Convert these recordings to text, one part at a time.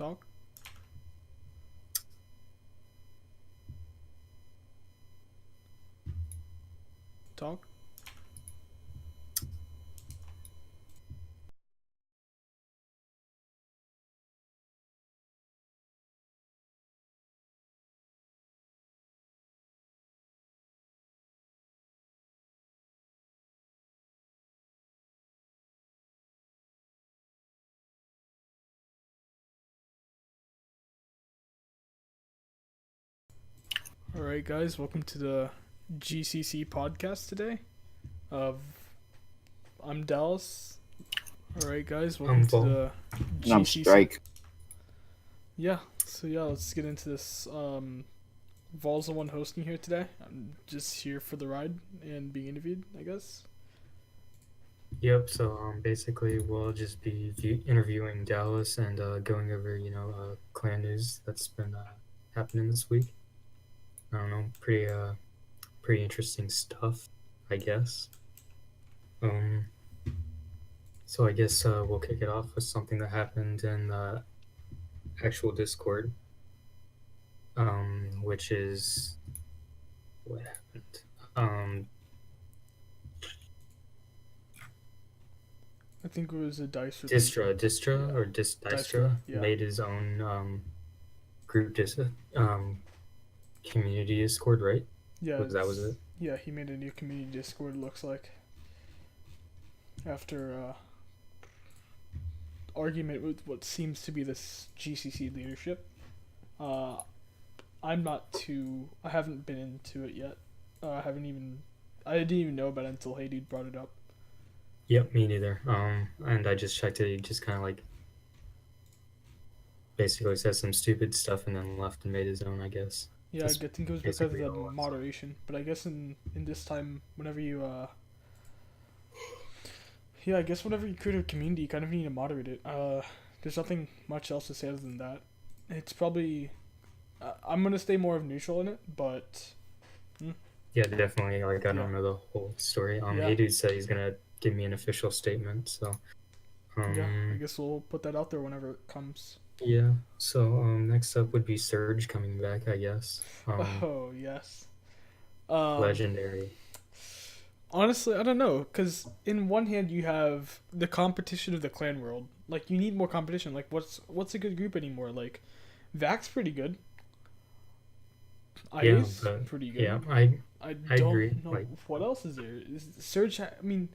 Talk. Talk. All right, guys, welcome to the GCC podcast today. Uh, I'm Dallas. All right, guys, welcome I'm to Paul. the And I'm GCC. Strike. Yeah, let's get into this. Vol's the one hosting here today. I'm just here for the ride and being interviewed, I guess. Yep. So basically, we'll just be interviewing Dallas and going over clan news that's been happening this week. I don't know, pretty interesting stuff, I guess. Um, so I guess we'll kick it off with something that happened in actual Discord, which is what happened. I think it was a dice. Distra Yeah, or dice. Distra Yeah, made his own group community Discord, right? yeah, Was it? yeah. He made a new community Discord. Looks like after argument with what seems to be this GCC leadership. Uh, I'm not too. I haven't been into it yet. I haven't even. I didn't even know about it until Hey Dude brought it up. Yep, me neither. And I just checked it. He just kind of like basically said some stupid stuff and then left and made his own, I guess. Yeah, I That's think it was because of basically the all I saw. moderation. But I guess in this time, whenever you yeah, I guess whenever you create a community, you kind of need to moderate it. There's nothing much else to say other than that. It's probably. I'm gonna stay more of neutral in it, but. Yeah, definitely. Like I Yeah. don't know the whole story. Yeah. Hey dude said he's gonna give me an official statement. So Yeah, I guess we'll put that out there whenever it comes. yeah. So next up would be Surge coming back, I guess. Oh yes. Legendary. Honestly, I don't know, because in one hand you have the competition of the clan world. Like you need more competition. Like what's a good group anymore? Like Vac's pretty good. Yeah, IA's but pretty good. yeah, I I agree. don't know Like what else is there. Surge. I mean,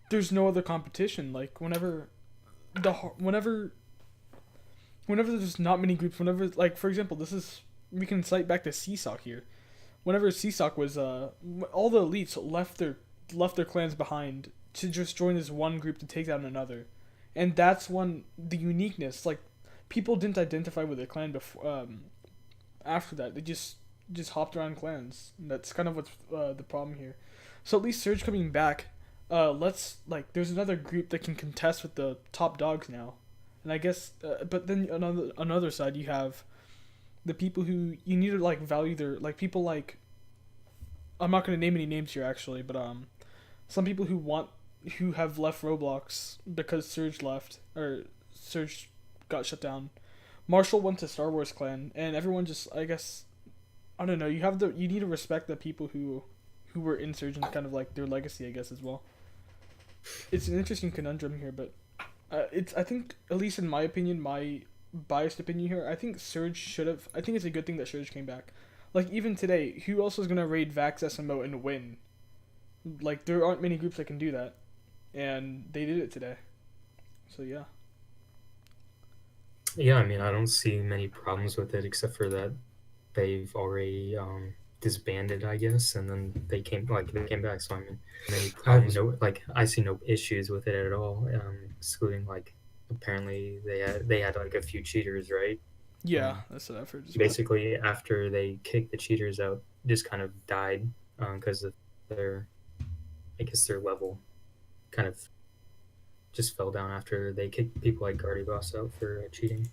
there's no other competition. Like the whenever whenever there's not many groups. Whenever like for example, this is we can cite back to CSOC here. Whenever CSOC was all the elites left their clans behind to just join this one group to take down another, and that's when the uniqueness. Like people didn't identify with their clan before. After that, they just hopped around clans. And that's kind of what's the problem here. So at least Surge coming back. Let's like there's another group that can contest with the top dogs now, and I guess. But then another side you have the people who you need to like value their like people like. I'm not gonna name any names here actually, but some people who have left Roblox because Surge left or Surge got shut down. Marshall went to Star Wars Clan, and everyone just I guess I don't know. You need to respect the people who were in Surge and kind of like their legacy I guess as well. It's an interesting conundrum here, but it's I think at least in my opinion, my biased opinion here, I think Surge should have. I think it's a good thing that Surge came back. Like even today, who else is gonna raid Vax SMO and win? Like there aren't many groups that can do that, and they did it today. So yeah. yeah, I mean, I don't see many problems with it except for that they've already disbanded, I guess, and then they came back. So I mean, I see no issues with it at all, excluding like apparently they had like a few cheaters, right? Yeah, that's what I've heard as well. Basically, after they kicked the cheaters out, just kind of died because of their, I guess their level kind of just fell down after they kicked people like Guardy Boss out for cheating.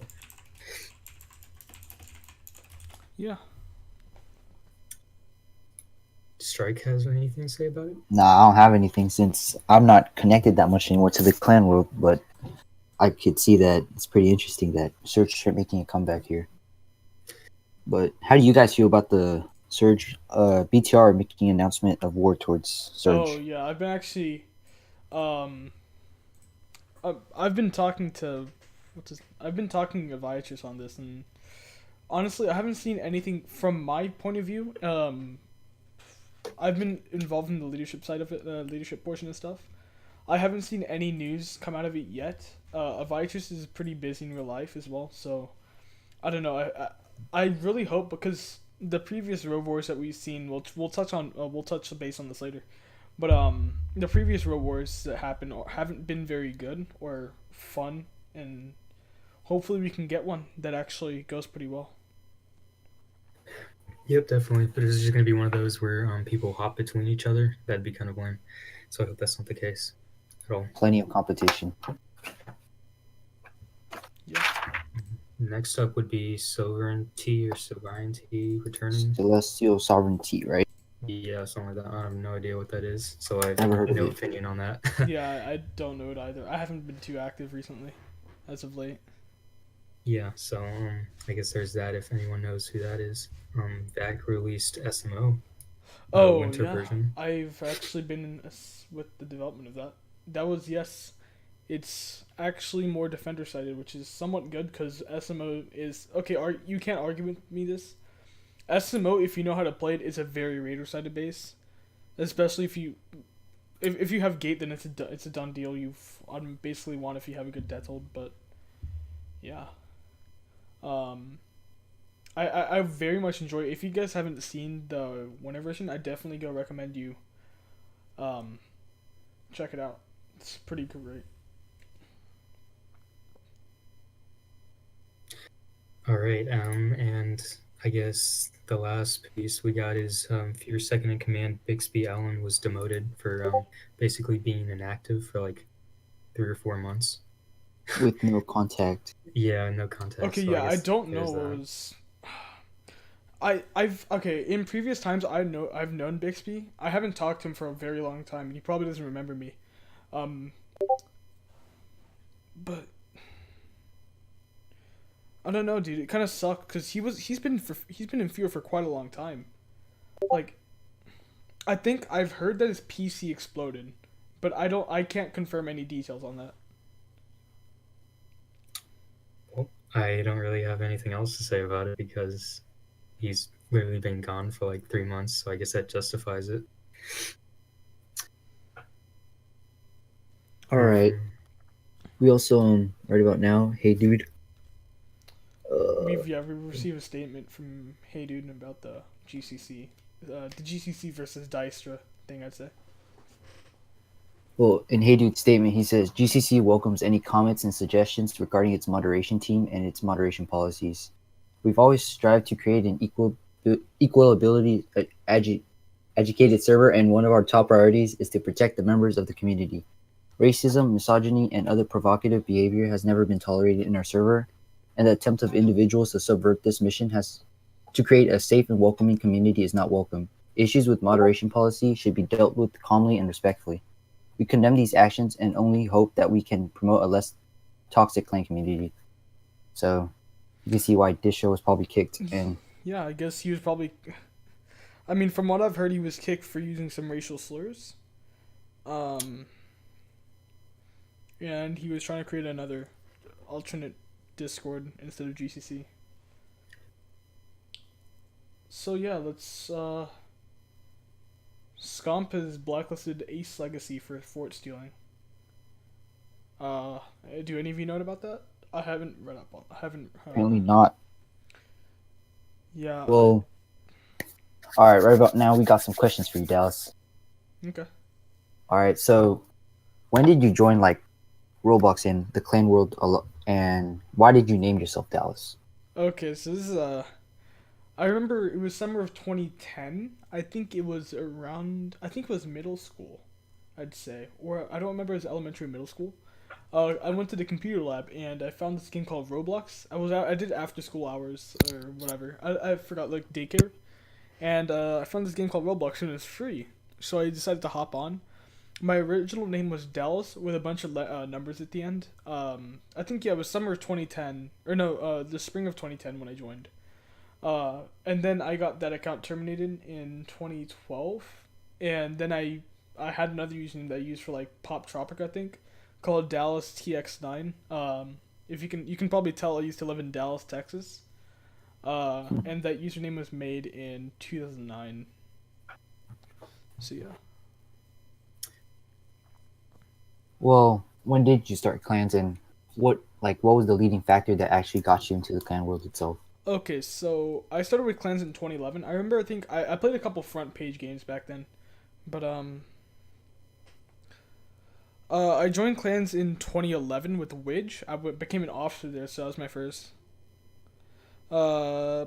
Yeah. Strike has anything to say about it? Nah, I don't have anything since I'm not connected that much anymore to the clan world, but I could see that it's pretty interesting that Surge are making a comeback here. But how do you guys feel about the Surge BTR making an announcement of war towards Oh Surge? yeah, I've been actually um I've been talking to I've been talking to Viatrix on this, and honestly, I haven't seen anything from my point of view. I've been involved in the leadership side of it, leadership portion of stuff. I haven't seen any news come out of it yet. Viatrix is pretty busy in real life as well, so I don't know. I really hope, because the previous Road Wars that we've seen, we'll touch on we'll touch base on this later. But the previous Road Wars that happened haven't been very good or fun, and hopefully we can get one that actually goes pretty well. Yep, definitely. But it's just gonna be one of those where people hop between each other. That'd be kind of lame. So I hope that's not the case at all. Plenty of competition. Yeah. Next up would be Sovereignty or Sovereignty returning. Celestial Sovereignty, right? Yeah, something like that. I have no idea what that is, so I have Never heard of no it. opinion on that. Yeah, I don't know it either. I haven't been too active recently, as of late. Yeah, so I guess there's that. If anyone knows who that is, VAC released SMO, Oh winter yeah, version. I've actually been with the development of that. That was, yes, it's actually more defender sided, which is somewhat good because SMO is okay. You can't argue with me this. SMO, if you know how to play it, is a very raider sided base, especially if you have gate, then it's a done deal. I'd basically won if you have a good death hold, but yeah. Um, I very much enjoy it. If you guys haven't seen the winter version, I definitely go recommend you um check it out. It's pretty great. All right, and I guess the last piece we got is for your second in command, Bixby Allen was demoted for basically being inactive for like 3 or 4 months. With no contact. Yeah, no contact. Okay, So I yeah, I guess don't know there's what that. was. I've okay, in previous times I've known Bixby. I haven't talked to him for a very long time. He probably doesn't remember me. Um, but I don't know, dude. It kind of sucked because he's been in fear for quite a long time. Like, I think I've heard that his PC exploded, but I can't confirm any details on that. Well, I don't really have anything else to say about it because he's literally been gone for like 3 months. So I guess that justifies it. All right. Um, We also right about now. Hey, dude. We received a statement from Hey Dude about the GCC, the GCC versus Dystra thing. I'd say. Well, in Hey Dude's statement, he says GCC welcomes any comments and suggestions regarding its moderation team and its moderation policies. We've always strived to create an equal ability educated server, and one of our top priorities is to protect the members of the community. Racism, misogyny, and other provocative behavior has never been tolerated in our server, and the attempt of individuals to subvert this mission has to create a safe and welcoming community is not welcome. Issues with moderation policy should be dealt with calmly and respectfully. We condemn these actions and only hope that we can promote a less toxic clan community. So you can see why Disho was probably kicked. And Yeah, I guess he was probably. I mean, from what I've heard, he was kicked for using some racial slurs. Um, and he was trying to create another alternate Discord instead of GCC. So yeah, let's. Scomp has blacklisted Ace Legacy for fort stealing. Uh, do any of you know about that? I haven't read up on. I haven't. apparently not. Yeah. Well, all right, right about now, we got some questions for you, Dallas. Okay. All right, so when did you join like Roblox in the clan world, and why did you name yourself Dallas? Okay, so this is I remember it was summer of 2010. I think it was around. I think it was middle school, I'd say, or I don't remember. It was elementary or middle school. I went to the computer lab and I found this game called Roblox. I did after school hours or whatever. I forgot, like daycare, and I found this game called Roblox and it was free. So I decided to hop on. My original name was Dallas with a bunch of numbers at the end. I think yeah, it was summer 2010 or no, the spring of 2010 when I joined. And then I got that account terminated in 2012, and then I had another username that I used for like Pop Tropic, I think, called Dallas TX9. If you can probably tell I used to live in Dallas, Texas. And that username was made in 2009. So yeah. Well, when did you start clans, and what was the leading factor that actually got you into the clan world itself? Okay, so I started with clans in 2011. I remember I think I played a couple front page games back then, but I joined clans in 2011 with Widge. Became an officer there, so that was my first. Uh,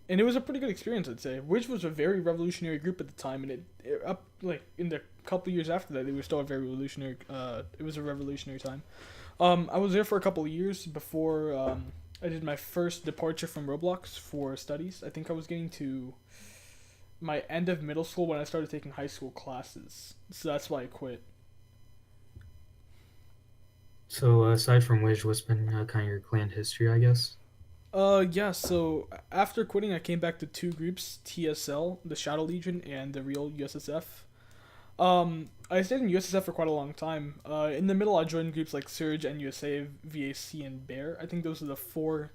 and it was a pretty good experience, I'd say. Widge was a very revolutionary group at the time, and it up like in the couple years after that, they were still a very revolutionary. It was a revolutionary time. I was there for a couple of years before I did my first departure from Roblox for studies. I think I was getting to my end of middle school when I started taking high school classes, so that's why I quit. So aside from which, what's been kind of your clan history, I guess? Yeah, so after quitting, I came back to two groups, TSL, the Shadow Legion, and the real USSF. I stayed in USSF for quite a long time. In the middle, I joined groups like Surge, NUSA, VAC, and Bear. I think those are the four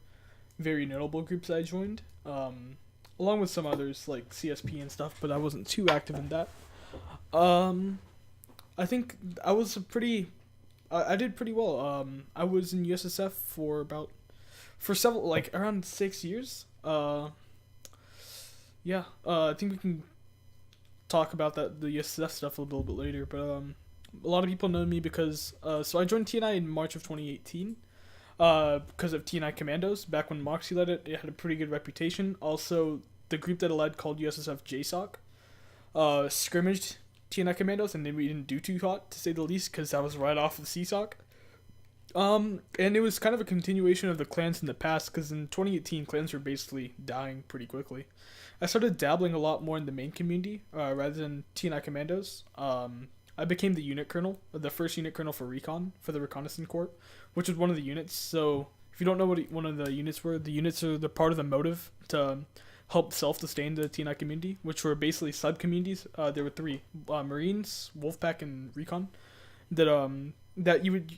very notable groups I joined. Along with some others like CSP and stuff, but I wasn't too active in that. Um, I think I was pretty. I did pretty well. I was in USSF for several like around 6 years. Yeah. I think we can talk about the USSF stuff a little bit later, but a lot of people know me because so I joined TNI in March of 2018. Because of TNI Commandos. Back when Moxie led it, it had a pretty good reputation. Also, the group that it led called USSF JSOC scrimmaged TNI Commandos, and then we didn't do too hot, to say the least, because that was right off of CSOC. And it was kind of a continuation of the clans in the past, because in 2018, clans were basically dying pretty quickly. I started dabbling a lot more in the main community, rather than TNI Commandos. I became the unit colonel, the first unit colonel for Recon, for the Reconnaissance Corps, which was one of the units. So, if you don't know what one of the units were, the units are the part of the motive to help self-sustain the TNI community, which were basically sub-communities. There were three, Marines, Wolfpack, and Recon, that you would,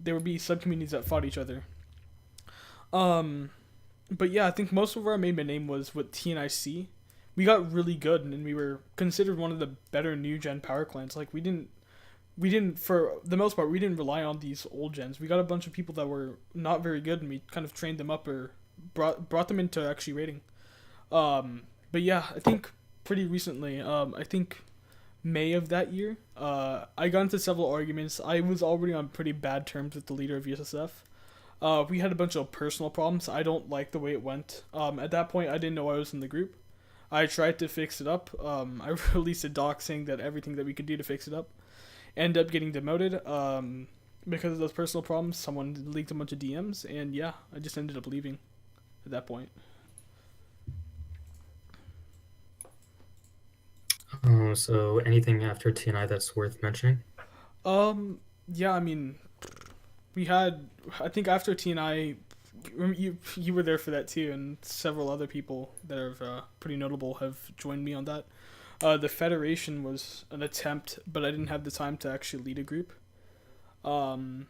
there would be sub-communities that fought each other. But yeah, I think most of where I made my name was with TNIC. We got really good, and we were considered one of the better new gen power clans. Like we didn't for the most part we didn't rely on these old gens. We got a bunch of people that were not very good, and we kind of trained them up or brought them into actually rating. But yeah, I think pretty recently, I think May of that year, I got into several arguments. I was already on pretty bad terms with the leader of USSF. We had a bunch of personal problems. I don't like the way it went. At that point, I didn't know I was in the group. I tried to fix it up. I released a doc saying that everything that we could do to fix it up. Ended up getting demoted because of those personal problems. Someone leaked a bunch of DMs, and yeah, I just ended up leaving at that point. So anything after TNI that's worth mentioning? Yeah, I mean, I think after TNI, you were there for that too, and several other people that are pretty notable have joined me on that. The Federation was an attempt, but I didn't have the time to actually lead a group. And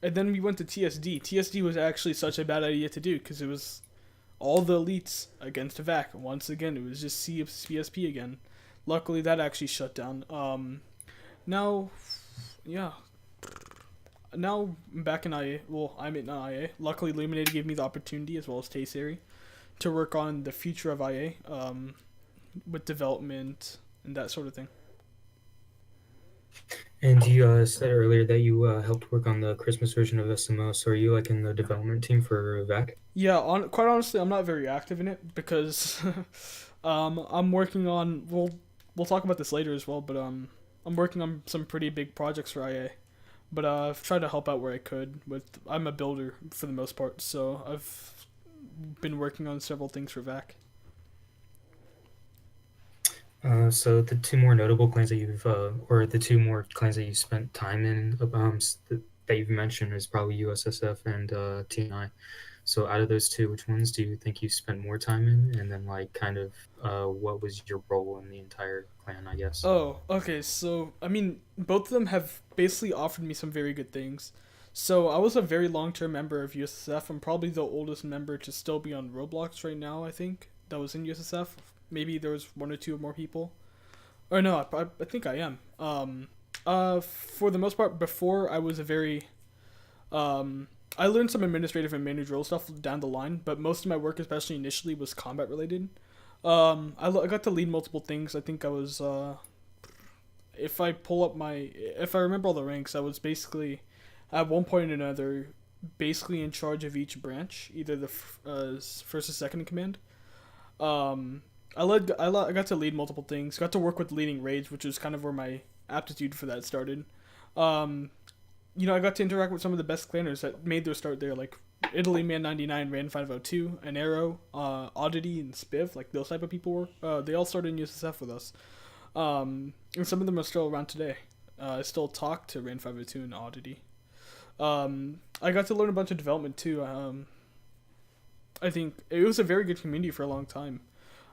then we went to TSD. TSD was actually such a bad idea to do because it was all the elites against VAC. Once again, it was just CSP again. Luckily, that actually shut down. Now, yeah. Now I'm back in IA. Well, I'm in IA. Luckily, Illuminated gave me the opportunity, as well as Tayseri, to work on the future of IA, with development and that sort of thing. And you said earlier that you helped work on the Christmas version of SMO. So are you like in the development team for VAC? Yeah, quite honestly, I'm not very active in it because I'm working on. We'll talk about this later as well, but I'm working on some pretty big projects for IA. But I've tried to help out where I could. I'm a builder for the most part, so I've been working on several things for VAC. So the two more notable clans that you've, or the two more clans that you spent time in, that you've mentioned is probably USSF and TNI. So out of those two, which ones do you think you spent more time in? And then like kind of, what was your role in the entire clan, I guess? Oh, okay. So, I mean, both of them have basically offered me some very good things. So, I was a very long term member of USSF. I'm probably the oldest member to still be on Roblox right now, I think, that was in USSF. Maybe there was one or two more people. Or no, I think I am. For the most part, before I was a very. I learned some administrative and managerial stuff down the line, but most of my work, especially initially, was combat related. I got to lead multiple things. I think I was if I pull up my if I remember all the ranks, I was basically at one point or another basically in charge of each branch, either the first or second in command. I got to lead multiple things. Got to work with leading raids, which was kind of where my aptitude for that started. Um, I got to interact with some of the best clanners that made their start there, like Italy Man 99, Ran 502, an Arrow, Oddity, and Spiv. Like those type of people were. They all started in USSF with us. And some of them are still around today. I still talk to Ran 502 and Oddity. I got to learn a bunch of development too. I think it was a very good community for a long time.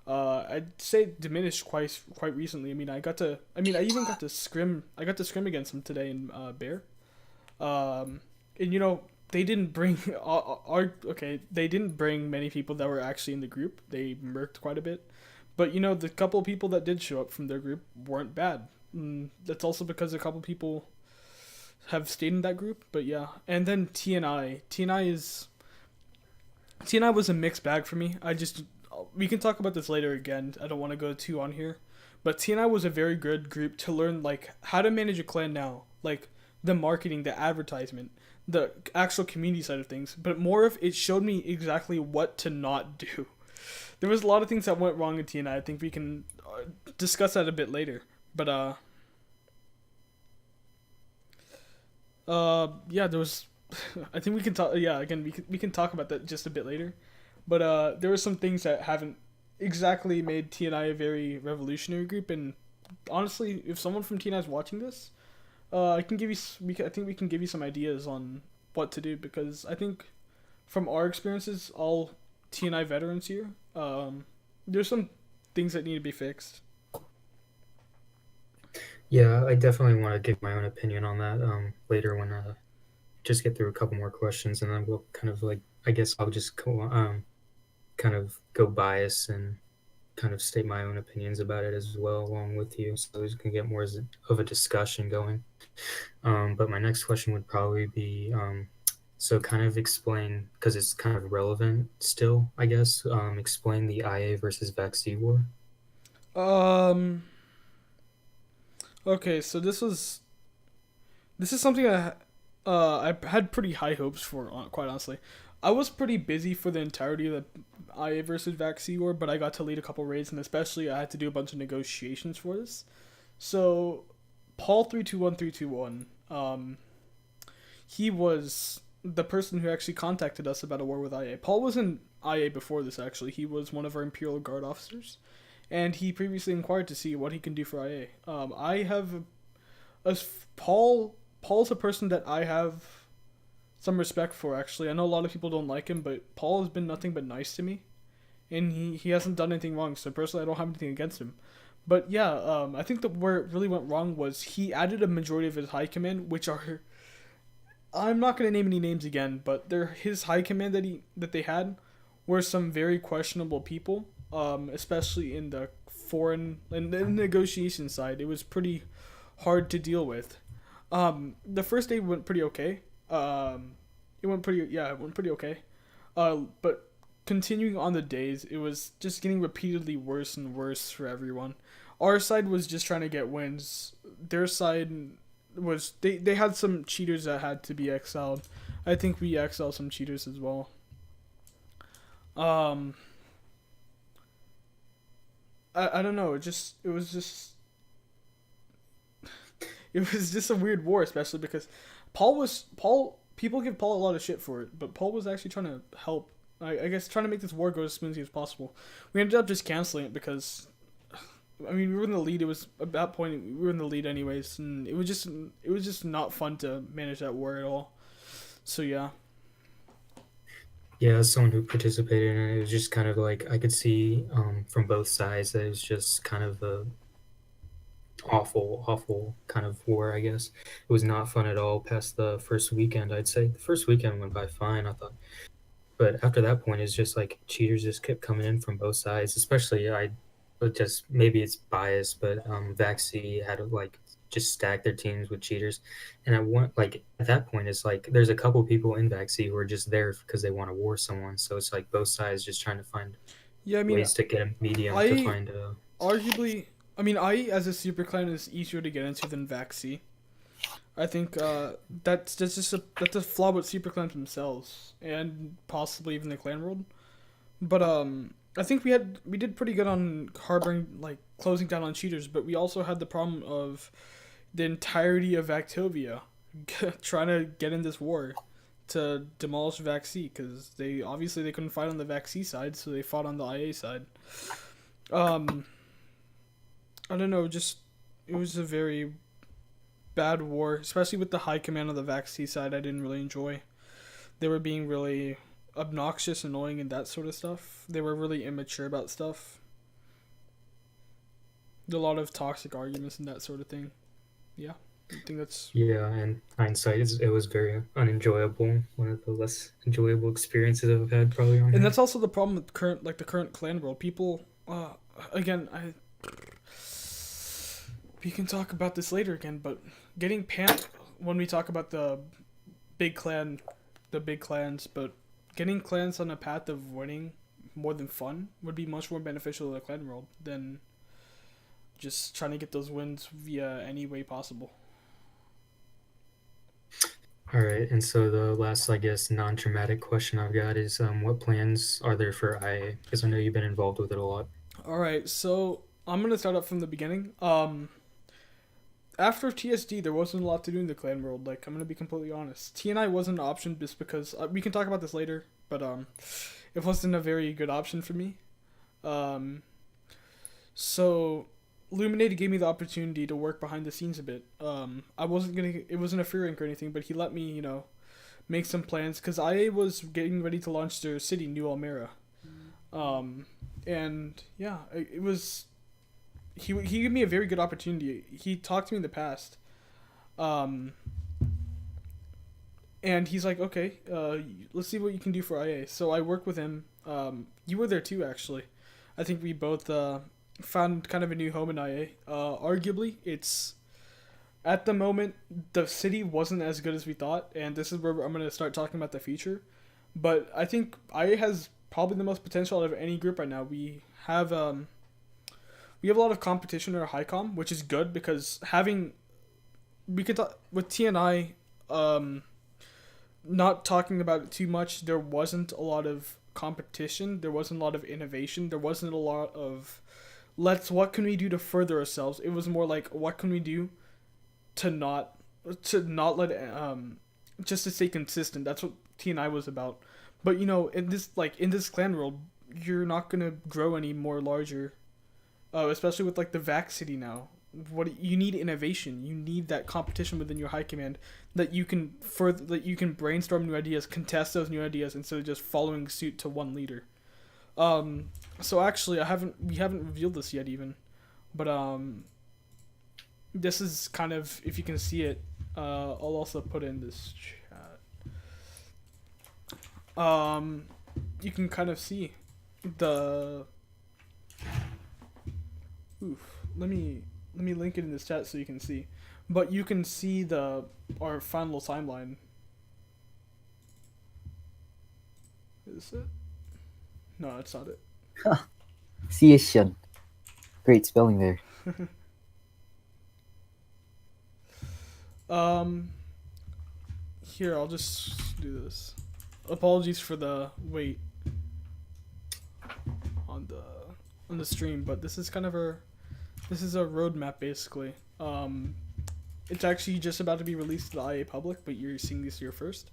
I'd say it diminished quite recently. I mean, I even got to scrim. I got to scrim against them today in Bear. And they didn't bring they didn't bring many people that were actually in the group. They murked quite a bit, but the couple of people that did show up from their group weren't bad. That's also because a couple of people have stayed in that group. But yeah, and then TNI was a mixed bag for me. We can talk about this later again. I don't want to go too on here, but TNI was a very good group to learn like how to manage a clan now, like the marketing, the advertisement, the actual community side of things. But more of it showed me exactly what to not do. There was a lot of things that went wrong in TNI. I think we can discuss that a bit later. But yeah, there was. I think we can talk. Yeah, again, we can talk about that just a bit later. But there were some things that haven't exactly made TNI a very revolutionary group. And honestly, if someone from TNI is watching this, I can give you. I think we can give you some ideas on what to do, because I think from our experiences, all TNI veterans here, there's some things that need to be fixed. Yeah, I definitely want to give my own opinion on that later when just get through a couple more questions, and then we'll kind of like, I guess I'll just kind of go bias and kind of state my own opinions about it as well along with you, so we can get more of a discussion going. But my next question would probably be so kind of explain, because it's kind of relevant still, I guess, explain the IA versus vaccine war. Okay, so this is something I had pretty high hopes for, quite honestly. I was pretty busy for the entirety of the IA versus vaccine war, but I got to lead a couple raids, and especially I had to do a bunch of negotiations for this. So, Paul 321321, he was the person who actually contacted us about a war with IA. Paul was in IA before this, actually. He was one of our Imperial Guard officers, and he previously inquired to see what he can do for IA. Paul's a person that I have some respect for, actually. I know a lot of people don't like him, but Paul has been nothing but nice to me, and he hasn't done anything wrong, so personally I don't have anything against him. But yeah, I think that where it really went wrong was he added a majority of his high command, which are, I'm not going to name any names again, but his high command that they had were some very questionable people, especially in the negotiation side. It was pretty hard to deal with. The first day went pretty okay. It went pretty okay. But continuing on the days, it was just getting repeatedly worse and worse for everyone. Our side was just trying to get wins. Their side was they had some cheaters that had to be exiled. I think we exiled some cheaters as well. I don't know. It was just a weird war, especially because Paul. People give Paul a lot of shit for it, but Paul was actually trying to help. I guess trying to make this war go as smoothly as possible. We ended up just canceling it because I mean, we were in the lead. It was at that point we were in the lead anyways, and it was just not fun to manage that war at all. So yeah. Yeah, as someone who participated in it, it was just kind of like I could see from both sides that it was just kind of a awful kind of war, I guess. It was not fun at all past the first weekend, I'd say. The first weekend went by fine, I thought. But after that point, it's just like cheaters just kept coming in from both sides. Especially, I but just maybe it's biased, but Vaxi had to like just stack their teams with cheaters, and I want like at that point, it's like there's a couple people in Vaxi who are just there because they want to war someone. So it's like both sides just trying to find Yeah, I mean, ways to get a medium to I find a. arguably, I mean, I as a super clan is easier to get into than Vaxi. I think that's a flaw with super clans themselves, and possibly even the clan world. But I think we did pretty good on harboring like closing down on cheaters, but we also had the problem of the entirety of Actovia trying to get in this war to demolish Vaxi because they couldn't fight on the Vaxi side, so they fought on the IA side. Um, I don't know, just it was a very bad war, especially with the high command of the Vaxi side. I didn't really enjoy. They were being really obnoxious, annoying, and that sort of stuff. They were really immature about stuff. A lot of toxic arguments and that sort of thing. Yeah, I think that's Yeah, and hindsight, it was very unenjoyable. One of the less enjoyable experiences I've had probably on and here. that's also the problem with the current clan world. People, again, we can talk about this later again, but getting panned when we talk about big clan, the big clans, but getting clans on a path of winning more than fun would be much more beneficial to the clan world than just trying to get those wins via any way possible. All right, and so the last, I guess, non-traumatic question I've got is, what plans are there for IA? Because I know you've been involved with it a lot. All right, so I'm gonna start up from the beginning. After TSD, there wasn't a lot to do in the clan world. Like, I'm gonna be completely honest. TNI wasn't an option just because we can talk about this later, but it wasn't a very good option for me. So Luminated gave me the opportunity to work behind the scenes a bit. It wasn't a free rank or anything, but he let me, make some plans because IA was getting ready to launch their city, New Almera. And yeah, it was. He gave me a very good opportunity. He talked to me in the past, and he's like, okay, let's see what you can do for IA. So I worked with him. You were there too, actually. I think we both found kind of a new home in IA. Arguably, it's at the moment the city wasn't as good as we thought, and this is where I'm gonna start talking about the future. But I think IA has probably the most potential out of any group right now. We have a lot of competition in our high com, which is good because we could talk with TNI, not talking about it too much. There wasn't a lot of competition. There wasn't a lot of innovation. There wasn't a lot of what can we do to further ourselves. It was more like what can we do to not let just to stay consistent. That's what TNI was about. But in this clan world, you're not gonna grow any more larger. Especially with like the Vax City now, what you need innovation. You need that competition within your high command that you can brainstorm new ideas, contest those new ideas instead of just following suit to one leader. So actually, we haven't revealed this yet even, but this is kind of, if you can see it, I'll also put in this chat. You can kind of see the. Let me link it in this chat so you can see. But you can see our final timeline. Is it? No, it's not it. Ciation. Great spelling there. Here, I'll just do this. Apologies for the wait on the stream, but this is kind of this is a roadmap basically. It's actually just about to be released to the IA public, but you're seeing this here first.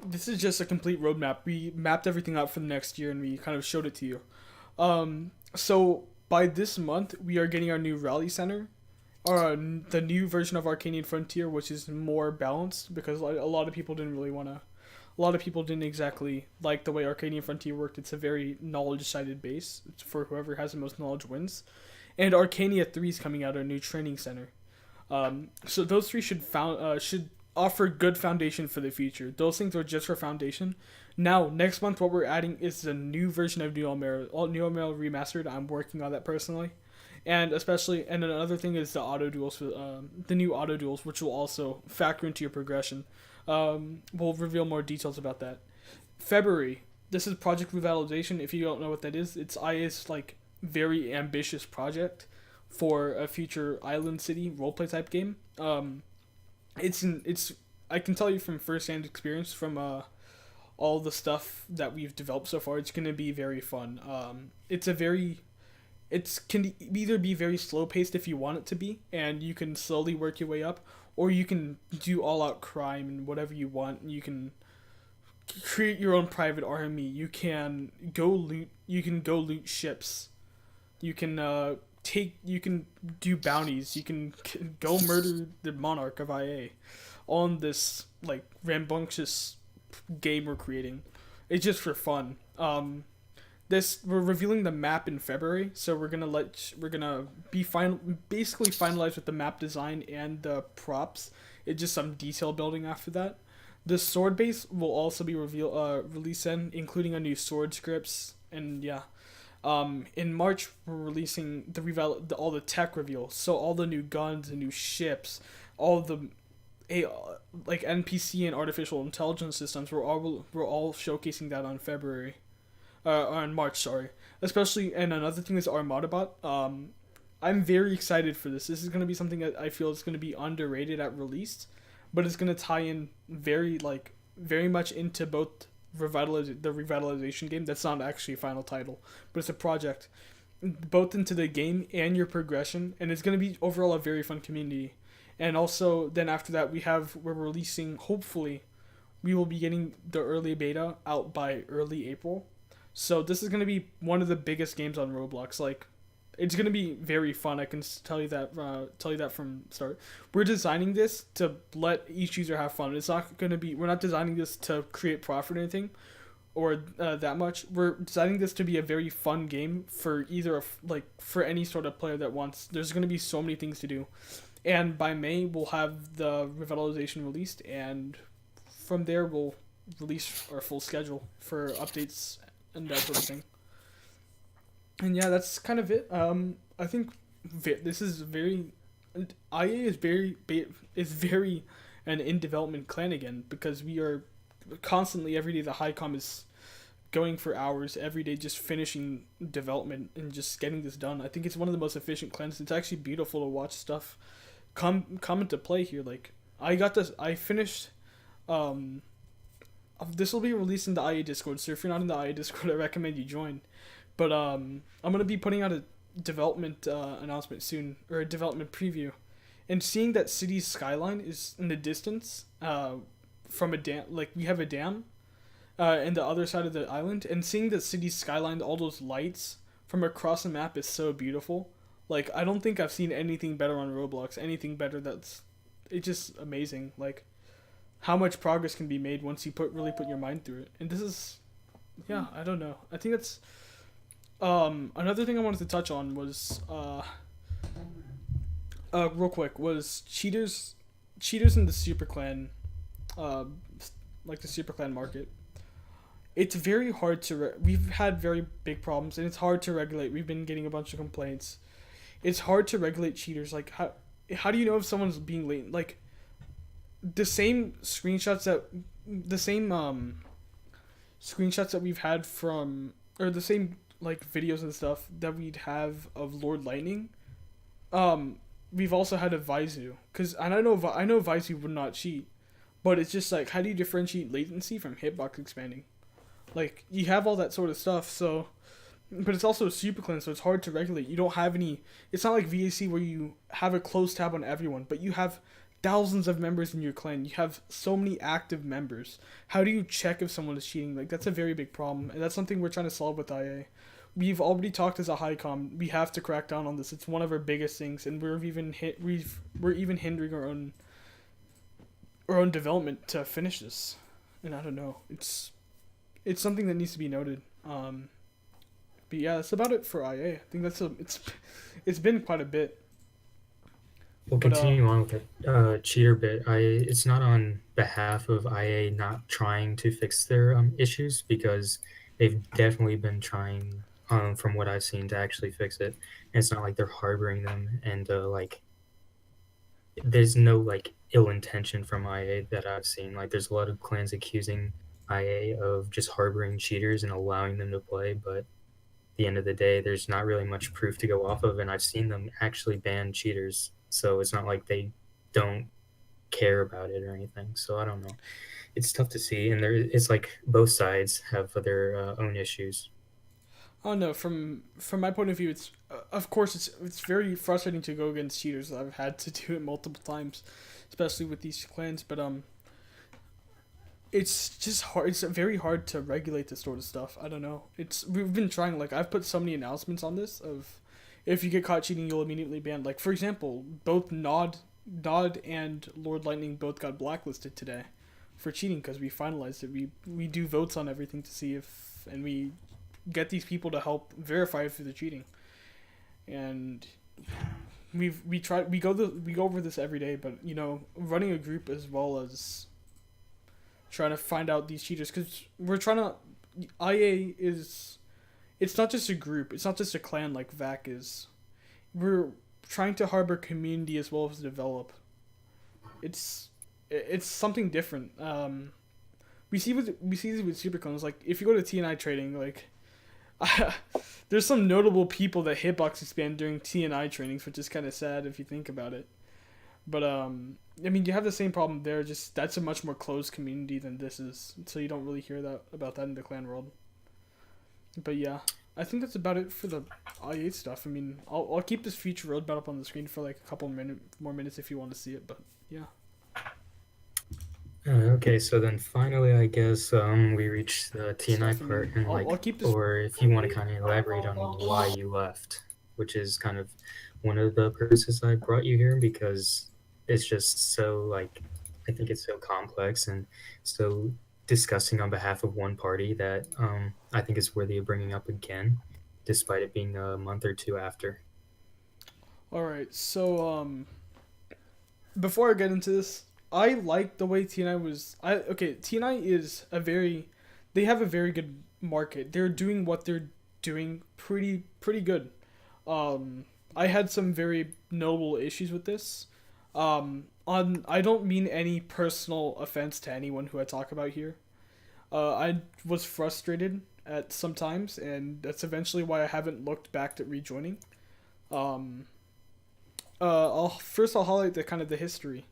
This is just a complete roadmap. We mapped everything out for the next year and we kind of showed it to you. So by this month we are getting our new rally center, or the new version of Arcanian Frontier, which is more balanced because a lot of people didn't really want to. A lot of people didn't exactly like the way Arcanian Frontier worked. It's a very knowledge-sided base. It's for whoever has the most knowledge wins. And Arcania 3 is coming out, our new training center. So those three should offer good foundation for the future. Those things are just for foundation. Now, next month, what we're adding is the new version of New Elmera Remastered. I'm working on that personally. And another thing is the auto duels, the new auto duels, which will also factor into your progression. We'll reveal more details about that. February, this is Project Revitalization. If you don't know what that is, it's IA's like very ambitious project for a future island city roleplay type game. It's I can tell you from firsthand experience from all the stuff that we've developed so far. It's gonna be very fun. It can either be very slow paced if you want it to be, and you can slowly work your way up, or you can do all out crime and whatever you want. You can create your own private army. You can go loot ships. You can do bounties. You can go murder the monarch of IA on this like rambunctious game we're creating. It's just for fun. We're revealing the map in February, so we're gonna basically finalize with the map design and the props. It's just some detail building after that. The sword base will also be released including a new sword scripts, and yeah. In March we're releasing all the tech reveal, so all the new guns and new ships, all the like NPC and artificial intelligence systems. We're all showcasing that on February. On March, sorry. Especially, and another thing is ArmadaBot. I'm very excited for this. This is going to be something that I feel is going to be underrated at release, but it's going to tie in very much into both the revitalization game. That's not actually a final title, but it's a project, both into the game and your progression, and it's going to be overall a very fun community. And also, then after that, we're releasing, hopefully, we will be getting the early beta out by early April. So this is going to be one of the biggest games on Roblox. Like, it's going to be very fun. I can tell you that from start. We're designing this to let each user have fun. We're not designing this to create profit or anything, or that much. We're designing this to be a very fun game for for any sort of player that wants. There's going to be so many things to do. And by May, we'll have the revitalization released, and from there, we'll release our full schedule for updates and that sort of thing. And yeah, that's kind of it. I think this is IA is very an in development clan again, because we are constantly every day. The Highcom is going for hours every day, just finishing development and just getting this done. I think it's one of the most efficient clans. It's actually beautiful to watch stuff come into play here. Like, I finished. This will be released in the IA Discord, so if you're not in the IA Discord, I recommend you join. But I'm gonna be putting out a development announcement soon, or a development preview, and seeing that city's skyline is in the distance, from a dam. Like, we have a dam, in the other side of the island, and seeing the city's skyline, all those lights from across the map is so beautiful. Like, I don't think I've seen anything better on Roblox. Anything better it's just amazing. Like, how much progress can be made once you really put your mind through it. And this is, yeah, I don't know. I think that's, another thing I wanted to touch on was, real quick, was cheaters in the Super Clan, like the Super Clan market. It's very hard we've had very big problems, and it's hard to regulate. We've been getting a bunch of complaints. It's hard to regulate cheaters. Like, how do you know if someone's being late? Like, the same screenshots that we've had from, or the same like videos and stuff that we'd have of Lord Lightning, we've also had of Vizu, and I know Vizu would not cheat, but it's just like, how do you differentiate latency from hitbox expanding? Like, you have all that sort of stuff, so, but it's also super clean, so it's hard to regulate. You don't have any. It's not like VAC where you have a closed tab on everyone, but you have thousands of members in your clan. You have so many active members. How do you check if someone is cheating? Like, that's a very big problem, and that's something we're trying to solve with IA. we've already talked as a HiCom. We have to crack down on this. It's one of our biggest things, and we're even hindering our own development to finish this. And I don't know. It's something that needs to be noted. But yeah, that's about it for IA. I think it's been quite a bit. Well, continuing on with the cheater bit, it's not on behalf of IA not trying to fix their issues, because they've definitely been trying, from what I've seen, to actually fix it. And it's not like they're harboring them, and like there's no like ill intention from IA that I've seen. Like there's a lot of clans accusing IA of just harboring cheaters and allowing them to play, but at the end of the day, there's not really much proof to go off of, and I've seen them actually ban cheaters. So it's not like they don't care about it or anything. So I don't know. It's tough to see, and it's like both sides have their own issues. Oh no, from my point of view, it's of course it's very frustrating to go against cheaters. I've had to do it multiple times, especially with these clans. But it's just hard. It's very hard to regulate this sort of stuff. I don't know. We've been trying. Like I've put so many announcements on this of, if you get caught cheating, you'll immediately ban. Like for example, both Nod and Lord Lightning both got blacklisted today for cheating because we finalized it. We do votes on everything to see if, and we get these people to help verify if they're cheating. And we go over this every day, but running a group as well as trying to find out these cheaters, because we're trying to, IA is, it's not just a group, it's not just a clan like VAC is. We're trying to harbor community as well as develop. It's something different. We see this with superclones. Like if you go to TNI trading, like there's some notable people that hitbox expand during TNI trainings, which is kind of sad if you think about it. But I mean, you have the same problem there. Just that's a much more closed community than this is, so you don't really hear about that in the clan world. But yeah, I think that's about it for the IA stuff. I mean, I'll keep this future roadmap up on the screen for like a couple more minutes if you want to see it. But yeah. Okay, so then finally, I guess we reached the TNI part, and I'll keep this... or if you want to kind of elaborate on why you left, which is kind of one of the purposes I brought you here, because it's just so like, I think it's so complex and so discussing on behalf of one party that I think is worthy of bringing up again, despite it being a month or two after. All right, so before I get into this, I like the way TNI was. TNI is they have a very good market. They're doing what they're doing pretty good. I had some very notable issues with this. I don't mean any personal offense to anyone who I talk about here. I was frustrated at some times, and that's eventually why I haven't looked back at rejoining. I'll highlight the history.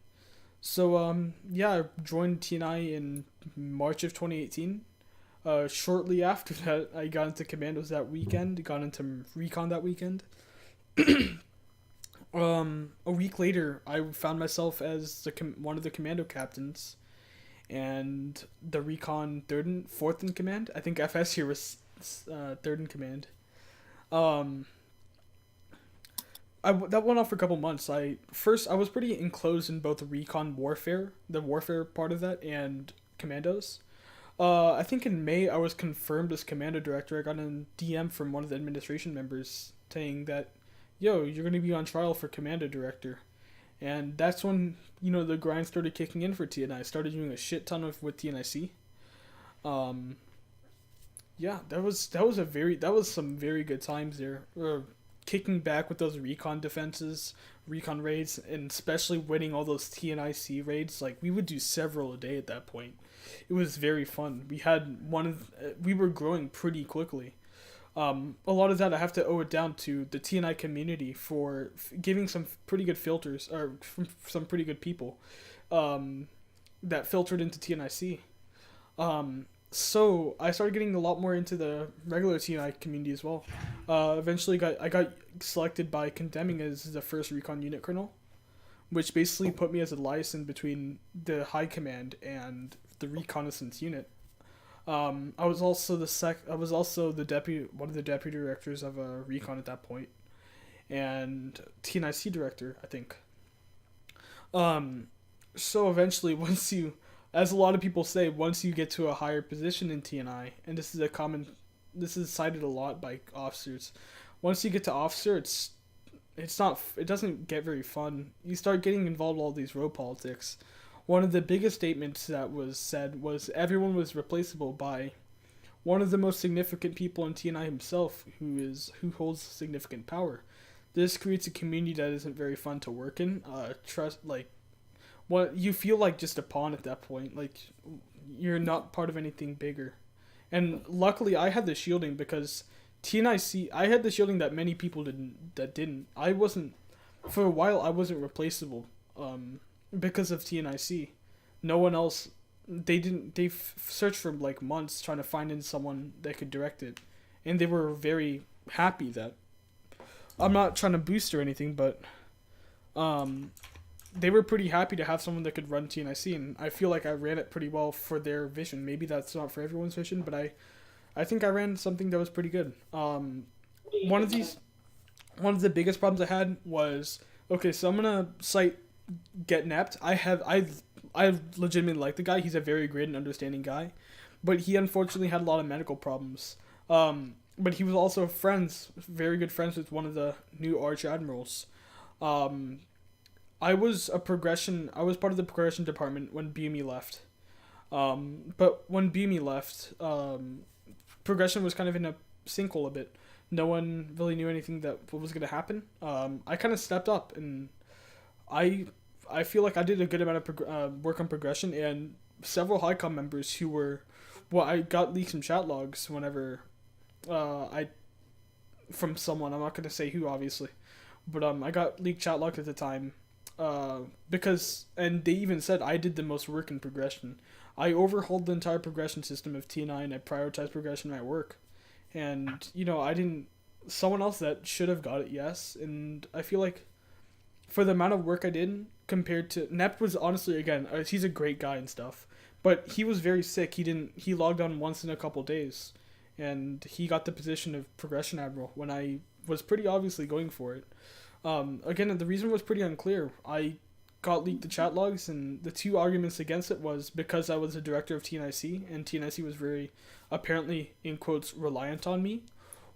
So I joined TNI in March of 2018. Shortly after that, I got into Commandos that weekend. Got into Recon that weekend. A week later, I found myself as one of the commando captains, and the Recon fourth in command. I think FS here was third in command. That went on for a couple months. I was pretty enclosed in both Recon Warfare, the warfare part of that, and Commandos. I think in May I was confirmed as Commando Director. I got a DM from one of the administration members saying that, yo, you're going to be on trial for Commando Director. And that's when, the grind started kicking in for TNI. I started doing a shit ton with TNIC. That was some very good times there. Kicking back with those Recon defenses, Recon raids, and especially winning all those TNIC raids. Like, we would do several a day at that point. It was very fun. We were growing pretty quickly. A lot of that I have to owe it down to the TNI community for giving some pretty good filters, or some pretty good people that filtered into TNIC. So I started getting a lot more into the regular TNI community as well. Eventually I got selected by Condemning as the first Recon unit colonel, which basically put me as a liaison between the high command and the reconnaissance unit. I was also the deputy one of the deputy directors of recon at that point, and TNIC director, I think. So eventually, once you, as a lot of people say, once you get to a higher position in TNI, and this is cited a lot by officers. Once you get to officer, it doesn't get very fun. You start getting involved in all these row politics. One of the biggest statements that was said was everyone was replaceable by one of the most significant people in TNI himself, who holds significant power. This creates a community that isn't very fun to work in. What you feel like just a pawn at that point. Like you're not part of anything bigger. And luckily, I had the shielding because TNIC. I had the shielding that many people didn't. I wasn't for a while. I wasn't replaceable. Because of TNIC, no one else. They didn't. They searched for like months trying to find in someone that could direct it, and they were very happy that. I'm not trying to boost or anything, but they were pretty happy to have someone that could run TNIC, and I feel like I ran it pretty well for their vision. Maybe that's not for everyone's vision, but I think I ran something that was pretty good. One of the biggest problems I had was, okay, so I'm gonna cite Get Nept. I legitimately like the guy. He's a very great and understanding guy, but he unfortunately had a lot of medical problems. But he was also very good friends with one of the new Arch Admirals. I was part of the progression department when BME left. But when BME left, progression was kind of in a sinkhole a bit. No one really knew anything what was going to happen. I kind of stepped up, and I feel like I did a good amount of work on progression, and several HiCom members who were, I got leaked some chat logs whenever, from someone, I'm not going to say who obviously, but I got leaked chat logs at the time, and they even said I did the most work in progression. I overhauled the entire progression system of T9, and I prioritized progression at work, and, someone else that should have got it, yes, and I feel like for the amount of work I did compared to Nep was honestly, again, he's a great guy and stuff, but he was very sick. He logged on once in a couple days, and he got the position of progression admiral when I was pretty obviously going for it. Again, the reason was pretty unclear. I got leaked the chat logs, and the two arguments against it was because I was the director of TNIC, and TNIC was very, apparently, in quotes, reliant on me,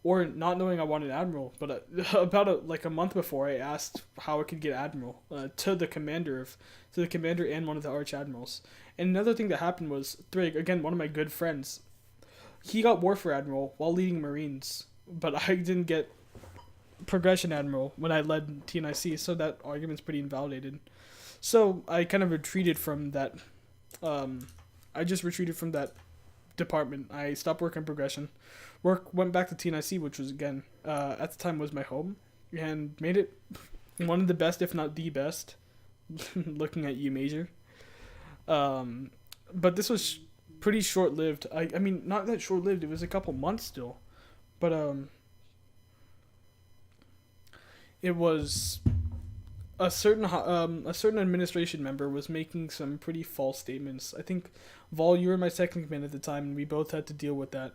or not knowing I wanted admiral. But about a month before, I asked how I could get admiral to the commander and one of the arch admirals. And another thing that happened was Thrig, again, one of my good friends, he got warfare admiral while leading Marines, but I didn't get progression admiral when I led TNIC, so that argument's pretty invalidated. So I kind of retreated from that. I just retreated from that department. I stopped working progression. Went back to TNIC, which was, again, at the time was my home, and made it one of the best, if not the best, looking at you, Major. But this was pretty short-lived. I mean, not that short-lived, it was a couple months still. But, it was a certain administration member was making some pretty false statements. I think, Vol, you were my second command at the time, and we both had to deal with that.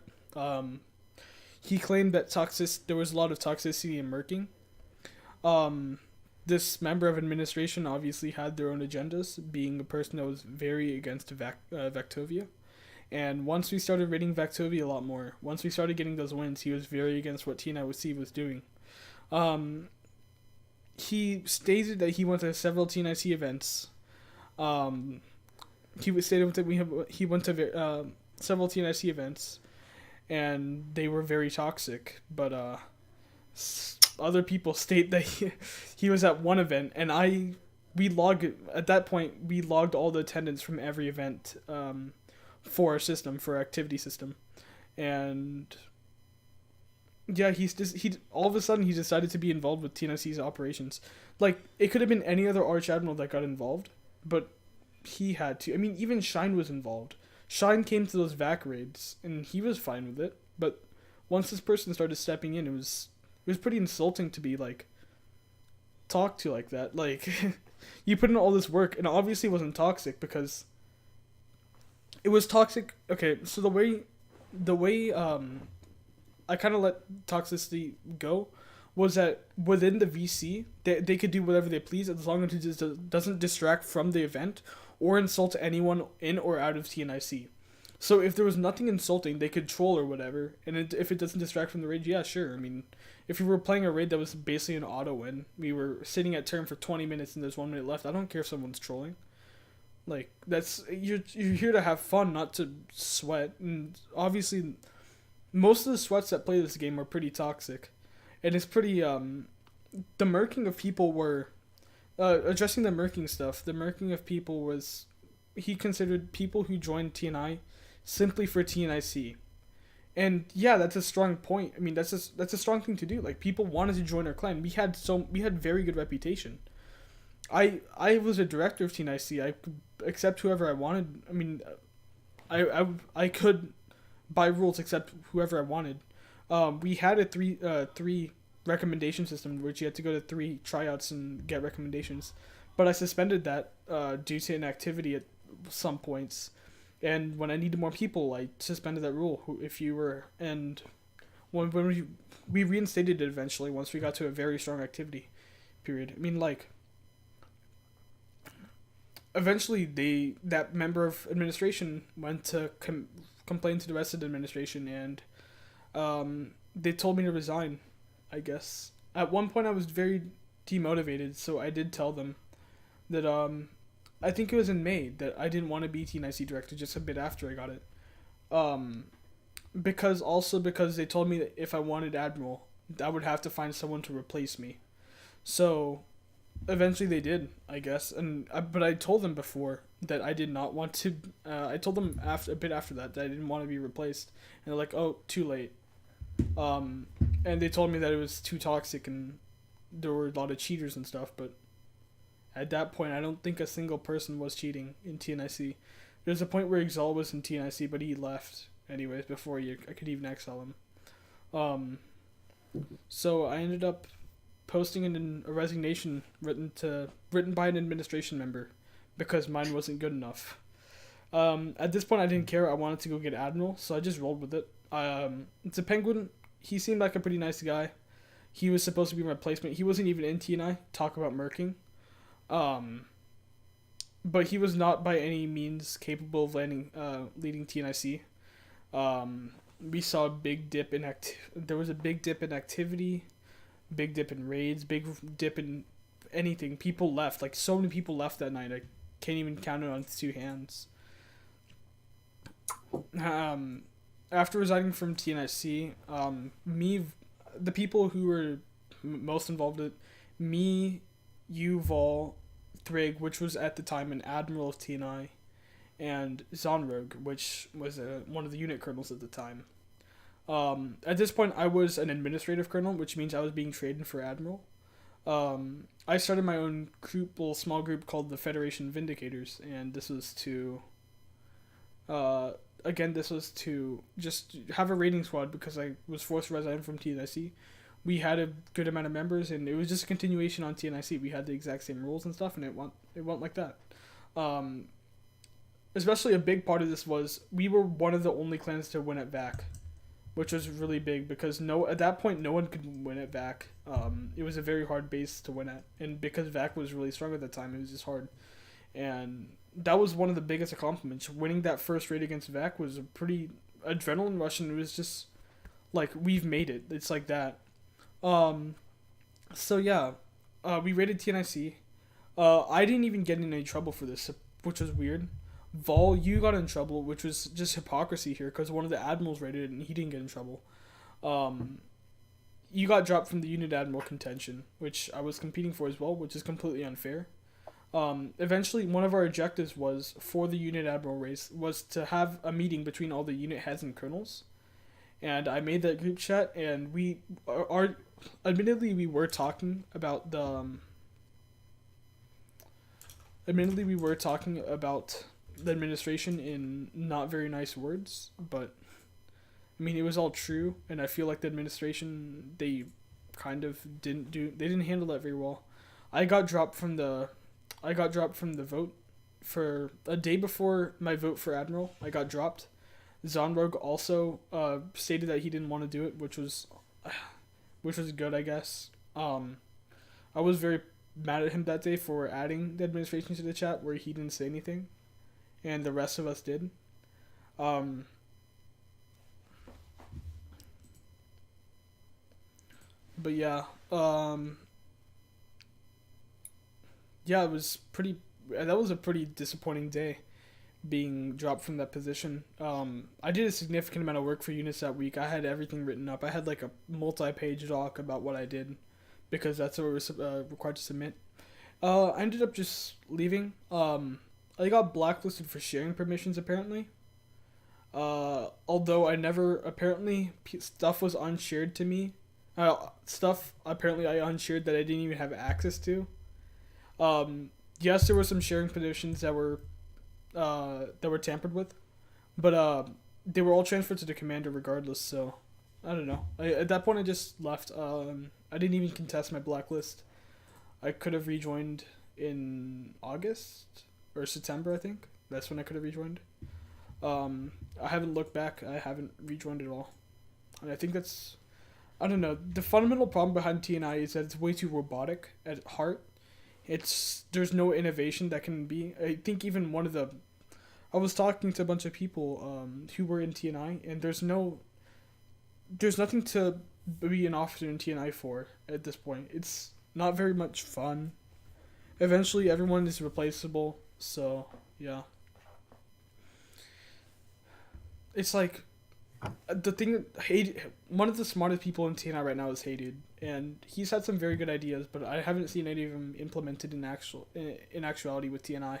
He claimed that there was a lot of toxicity in murking. This member of administration obviously had their own agendas, being a person that was very against Vectovia. And once we started raiding Vectovia a lot more, once we started getting those wins, he was very against what TNIC was doing. He stated that he went to several TNIC events. He stated that he went to several TNIC events, and they were very toxic. But other people state that he was at one event, and we logged all the attendance from every event for our activity system, and yeah, he all of a sudden he decided to be involved with TNIC's operations. Like, it could have been any other Arch Admiral that got involved, but he had to. I mean, even Shine was involved. Shine came to those vac raids, and he was fine with it. But once this person started stepping in, it was pretty insulting to be, like, talked to like that. Like, you put in all this work, and it obviously wasn't toxic because it was toxic. Okay, so the way I kind of let toxicity go was that within the VC, they could do whatever they please as long as it just doesn't distract from the event or insult anyone in or out of TNIC. So if there was nothing insulting, they could troll or whatever, and if it doesn't distract from the raid, yeah, sure. I mean, if we were playing a raid that was basically an auto win, we were sitting at turn for 20 minutes and there's 1 minute left, I don't care if someone's trolling. Like, that's, you're here to have fun, not to sweat, and obviously, most of the sweats that play this game are pretty toxic. And it's pretty, the murking of people were, addressing the murking stuff, the murking of people was, he considered people who joined TNI simply for TNIC. And yeah, that's a strong point. I mean, that's a strong thing to do. Like, people wanted to join our clan. We had very good reputation. I was a director of TNIC. I could accept whoever I wanted. I mean, I could, by rules, accept whoever I wanted. We had a three recommendation system which you had to go to 3 tryouts and get recommendations, but I suspended that due to inactivity at some points, and when I needed more people, I suspended that rule. If you were, and when we reinstated it eventually once we got to a very strong activity period. I mean, like, eventually that member of administration went to complain to the rest of the administration, and they told me to resign, I guess. At one point I was very demotivated, so I did tell them that I think it was in May that I didn't want to be TNIC director just a bit after I got it. Because they told me that if I wanted Admiral, I would have to find someone to replace me. So eventually they did, I guess. But I told them before that I did not want to. I told them a bit after that I didn't want to be replaced, and they're like, "Oh, too late." And they told me that it was too toxic and there were a lot of cheaters and stuff. But at that point, I don't think a single person was cheating in TNIC. There's a point where Exal was in TNIC, but he left anyways before I could even exile him. So I ended up posting in a resignation written by an administration member because mine wasn't good enough. At this point, I didn't care. I wanted to go get Admiral, so I just rolled with it. It's a Penguin. He seemed like a pretty nice guy. He was supposed to be my replacement. He wasn't even in TNI. Talk about murking. But he was not by any means capable of leading TNIC. We saw a big dip in there was a big dip in activity, big dip in raids, big dip in anything. People left. Like, so many people left that night. I can't even count it on 2 hands. After resigning from TNIC, the people who were most involved in it, me, you, Vol, Thrig, which was at the time an admiral of TNI, and Zonrogue, which was one of the unit colonels at the time. At this point, I was an administrative colonel, which means I was being traded for admiral. I started my own group, little small group called the Federation Vindicators, and this was to just have a raiding squad because I was forced to resign from TNIC. We had a good amount of members, and it was just a continuation on TNIC. We had the exact same rules and stuff, and it went like that. Especially a big part of this was we were one of the only clans to win at VAC, which was really big because at that point no one could win at VAC. It was a very hard base to win at, and because VAC was really strong at the time, it was just hard. And that was one of the biggest accomplishments. Winning that first raid against VAC was a pretty adrenaline rush, and it was just like, we've made it. It's like that. So yeah, we raided TNIC. I didn't even get in any trouble for this, which was weird. Vol, you got in trouble, which was just hypocrisy here, because one of the admirals raided it and he didn't get in trouble. You got dropped from the unit admiral contention, which I was competing for as well, which is completely unfair. Eventually, one of our objectives was, for the unit admiral race, was to have a meeting between all the unit heads and colonels. And I made that group chat, and admittedly we were talking about the administration in not very nice words, but I mean, it was all true, and I feel like the administration, they kind of didn't handle that very well. I got dropped from the vote for a day before my vote for admiral, I got dropped. Zonrogue also stated that he didn't want to do it, which was good, I guess. I was very mad at him that day for adding the administration to the chat where he didn't say anything, and the rest of us did. But yeah, yeah, it was pretty. That was a pretty disappointing day, being dropped from that position. I did a significant amount of work for units that week. I had everything written up. I had like a multi-page doc about what I did, because that's what we were required to submit. I ended up just leaving. I got blacklisted for sharing permissions apparently. Although I never apparently stuff was unshared to me. Stuff apparently I unshared that I didn't even have access to. Yes, there were some sharing permissions that were tampered with, but they were all transferred to the commander regardless. So I don't know. At that point, I just left. I didn't even contest my blacklist. I could have rejoined in August or September, I think. That's when I could have rejoined. I haven't looked back. I haven't rejoined at all. And I think that's... I don't know. The fundamental problem behind TNI is that it's way too robotic at heart. There's no innovation that can be... I think even one of the... I was talking to a bunch of people who were in TNI, and there's nothing to be an officer in TNI for at this point. It's not very much fun. Eventually, everyone is replaceable, so yeah. It's like the thing. One of the smartest people in TNI right now is Hated, and he's had some very good ideas, but I haven't seen any of them implemented in actuality with TNI.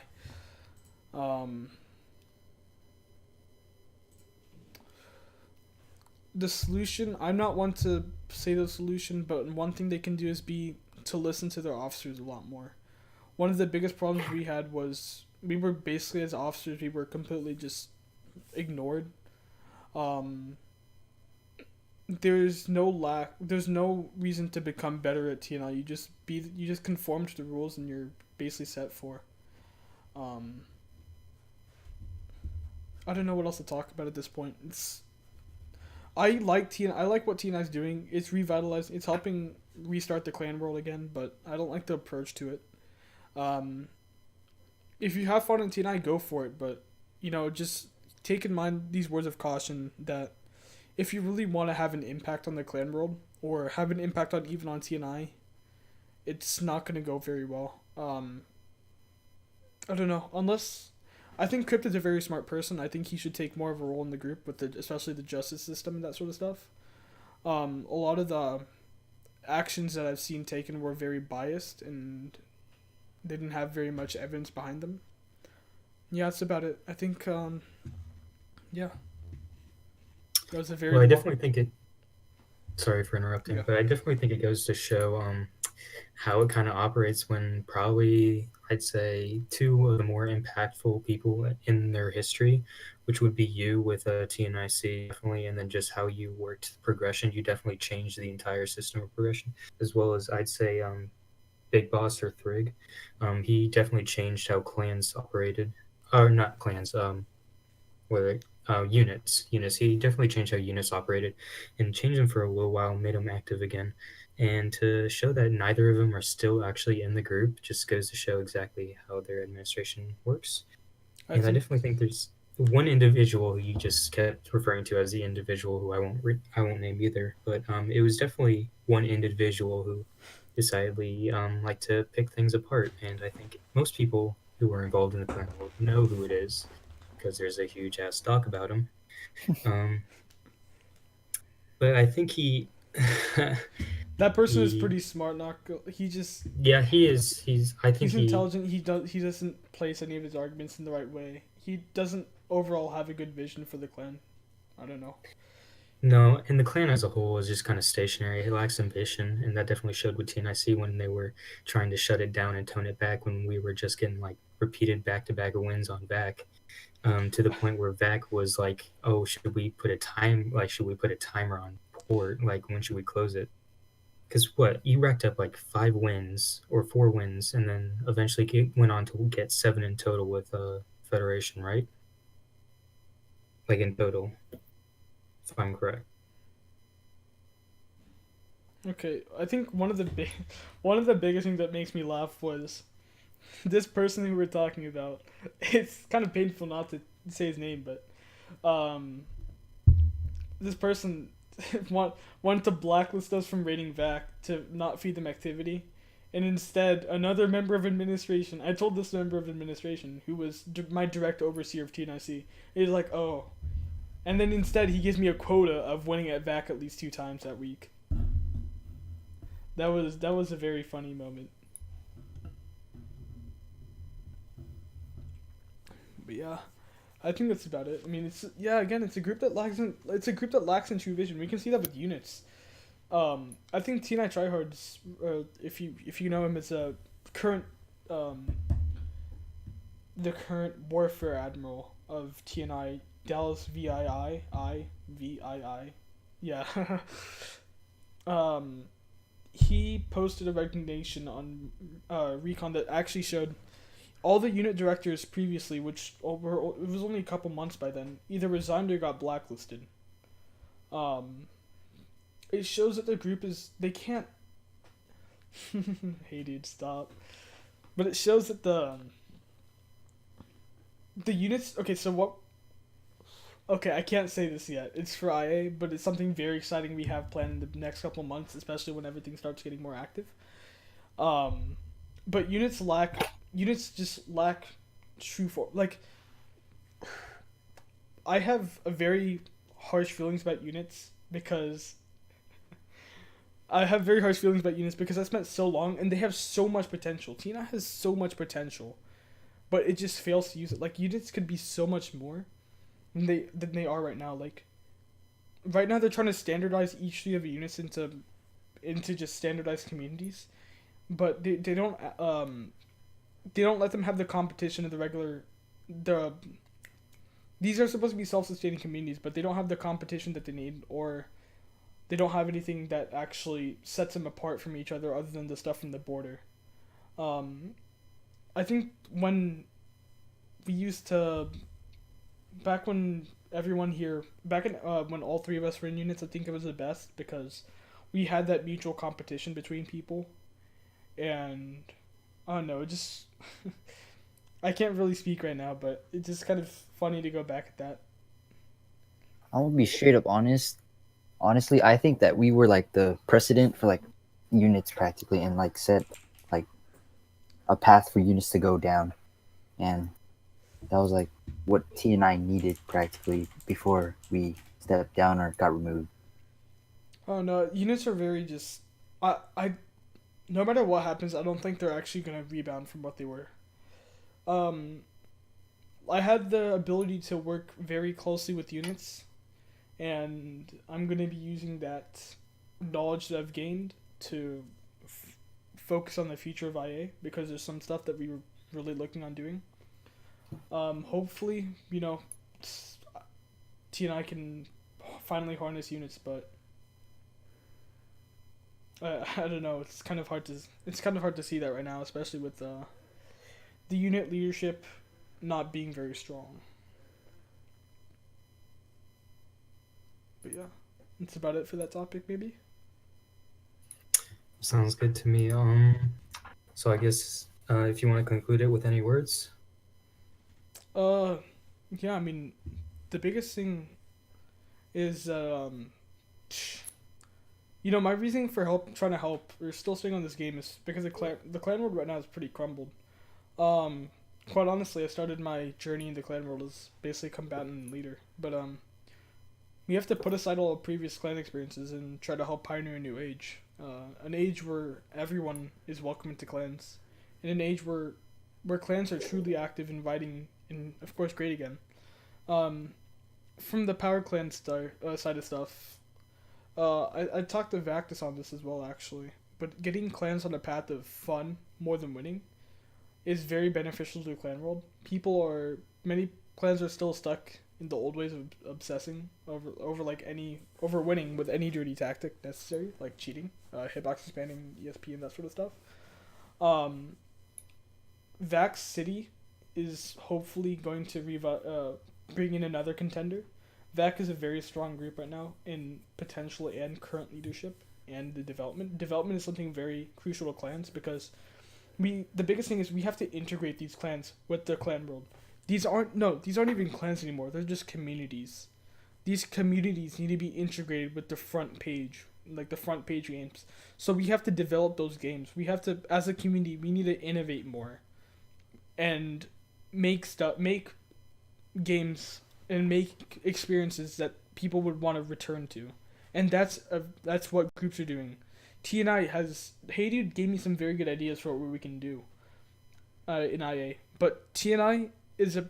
The solution, I'm not one to say the solution, but one thing they can do is to listen to their officers a lot more. One of the biggest problems we had was we were basically, as officers, we were completely just ignored. There's no reason to become better at TNI. You just conform to the rules and you're basically set for. I don't know what else to talk about at this point. I like what TNI is doing. It's revitalizing. It's helping restart the clan world again, but I don't like the approach to it. If you have fun in TNI, go for it, but just take in mind these words of caution that if you really want to have an impact on the clan world or have an impact on TNI, it's not going to go very well. I don't know, unless... I think Crypt is a very smart person. I think he should take more of a role in the group, especially the justice system and that sort of stuff. A lot of the actions that I've seen taken were very biased and they didn't have very much evidence behind them. Yeah, that's about it. I think, yeah. That was a very... Well, I definitely think it... Sorry for interrupting, but I definitely think it goes to show how it kind of operates when probably... I'd say two of the more impactful people in their history, which would be you with TNIC, definitely, and then just how you worked the progression. You definitely changed the entire system of progression, as well as I'd say Big Boss or Thrig. He definitely changed how clans operated, or not clans, units. He definitely changed how units operated, and changed them for a little while, made them active again. And to show that neither of them are still actually in the group just goes to show exactly how their administration works. I definitely think there's one individual who you just kept referring to as the individual who I won't name either, but it was definitely one individual who decidedly liked to pick things apart. And I think most people who are involved in the clan will know who it is because there's a huge ass doc about him. But I think he... That person is pretty smart. He just... Yeah, he is. He's intelligent. He doesn't place any of his arguments in the right way. He doesn't overall have a good vision for the clan. I don't know. No, and the clan as a whole is just kind of stationary. It lacks ambition, and that definitely showed with TNIC when they were trying to shut it down and tone it back when we were just getting like repeated back-to-back wins on VAC. To the point where VAC was like, oh, should we put a timer on port? Like, when should we close it? Because what he racked up like 5 wins or 4 wins, and then eventually went on to get 7 in total with Federation, right? Like in total, if I'm correct. Okay, I think one of the biggest things that makes me laugh was this person who we're talking about. It's kind of painful not to say his name, but um, this person wanted to blacklist us from rating VAC to not feed them activity, and instead another member of administration. I told this member of administration who was my direct overseer of TNIC. He's like, oh, and then instead he gives me a quota of winning at VAC at least 2 times that week. That was a very funny moment. But yeah, I think that's about it. I mean, it's a group that lacks in true vision. We can see that with units. I think TNI Tryhard's, if you know him, is a current the current warfare admiral of TNI, Dallas VII. Yeah. He posted a resignation on Recon that actually showed all the unit directors previously, which it was only a couple months by then, either resigned or got blacklisted. It shows that the group they can't. Hey, dude, stop. But it shows that the units. Okay, so what? Okay, I can't say this yet. It's for IA, but it's something very exciting we have planned in the next couple months, especially when everything starts getting more active. But units just lack true form. Like, I have a very harsh feelings about units because I spent so long and they have so much potential. Tina has so much potential, but it just fails to use it. Like, units could be so much more than they are right now. Like, right now they're trying to standardize each of the units into just standardized communities, but they don't let them have the competition of these are supposed to be self-sustaining communities, but they don't have the competition that they need, or they don't have anything that actually sets them apart from each other other than the stuff from the border. I think when we used to, back when everyone here, back in when all three of us were in units, I think it was the best because we had that mutual competition between people, and I don't know, it just I can't really speak right now, but it's just kind of funny to go back at that. I'm gonna be straight up honest. Honestly, I think that we were like the precedent for like units practically, and like set like a path for units to go down, and that was like what T and I needed practically before we stepped down or got removed. Oh no, units are very just I no matter what happens, I don't think they're actually gonna rebound from what they were. Um, I had the ability to work very closely with units, and I'm going to be using that knowledge that I've gained to focus on the future of IA, because there's some stuff that we were really looking on doing. Hopefully, T and I can finally harness units, but I don't know. It's kind of hard to see that right now, especially with the unit leadership not being very strong. But yeah, that's about it for that topic, maybe. Sounds good to me. So I guess if you want to conclude it with any words. Yeah. I mean, the biggest thing is my reasoning for trying to help, or still staying on this game is because the clan world right now is pretty crumbled. Quite honestly, I started my journey in the clan world as basically combatant and leader, but we have to put aside all previous clan experiences and try to help pioneer a new age. An age where everyone is welcome into clans, in an age where clans are truly active, inviting, and of course great again. From the power clan side of stuff, I talked to Vactus on this as well, actually. But getting clans on a path of fun more than winning is very beneficial to the clan world. Many clans are still stuck in the old ways of obsessing over like over winning with any dirty tactic necessary, like cheating, hitbox spamming, ESP, and that sort of stuff. Vax City is hopefully going to bring in another contender. VAC is a very strong group right now in potential and current leadership and the development. Development is something very crucial to clans because the biggest thing is we have to integrate these clans with the clan world. These aren't even clans anymore. They're just communities. These communities need to be integrated with the front page, like the front page games. So we have to develop those games. We have to, as a community, we need to innovate more and make games and make experiences that people would want to return to. And that's what groups are doing. TNI gave me some very good ideas for what we can do in IA. But TNI is a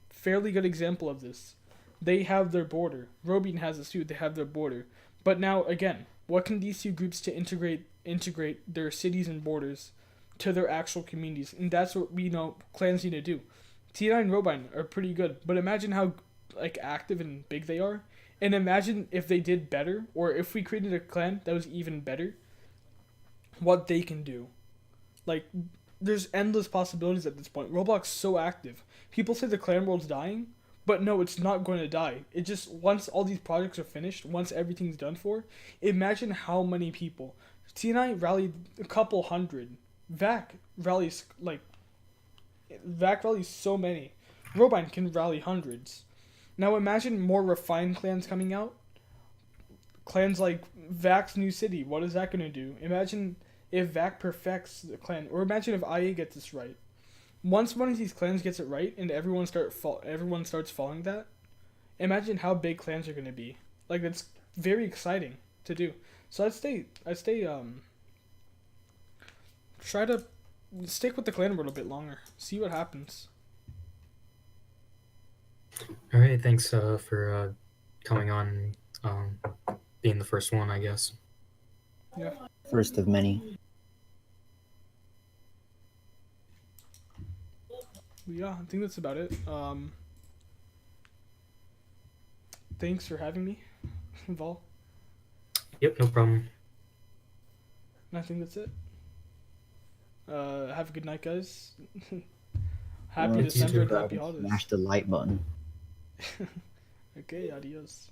fairly good example of this. They have their border. Robin has this too. They have their border. But now, again, what can these two groups to integrate their cities and borders to their actual communities? And that's what we know clans need to do. TNI and Robin are pretty good. But imagine how like active and big they are. And imagine if they did better, or if we created a clan that was even better, what they can do. Like, there's endless possibilities at this point. Roblox is so active. People say the clan world's dying, but no, it's not going to die. It just, once all these projects are finished, once everything's done for, imagine how many people. TNI rallied a couple hundred. VAC rallies so many. Robin can rally hundreds. Now imagine more refined clans coming out. Clans like VAC's New City, what is that going to do? Imagine if VAC perfects the clan, or imagine if IA gets this right. Once one of these clans gets it right and everyone starts following that, imagine how big clans are going to be. Like, it's very exciting to do. So I'd try to stick with the clan world a bit longer. See what happens. All right, thanks for coming on, being the first one, I guess. Yeah. First of many. Yeah, I think that's about it. Thanks for having me, Vol. Yep, no problem. I think that's it. Have a good night, guys. Happy Well, December and happy subscribe and holidays. Smash the like button. Okay, adios.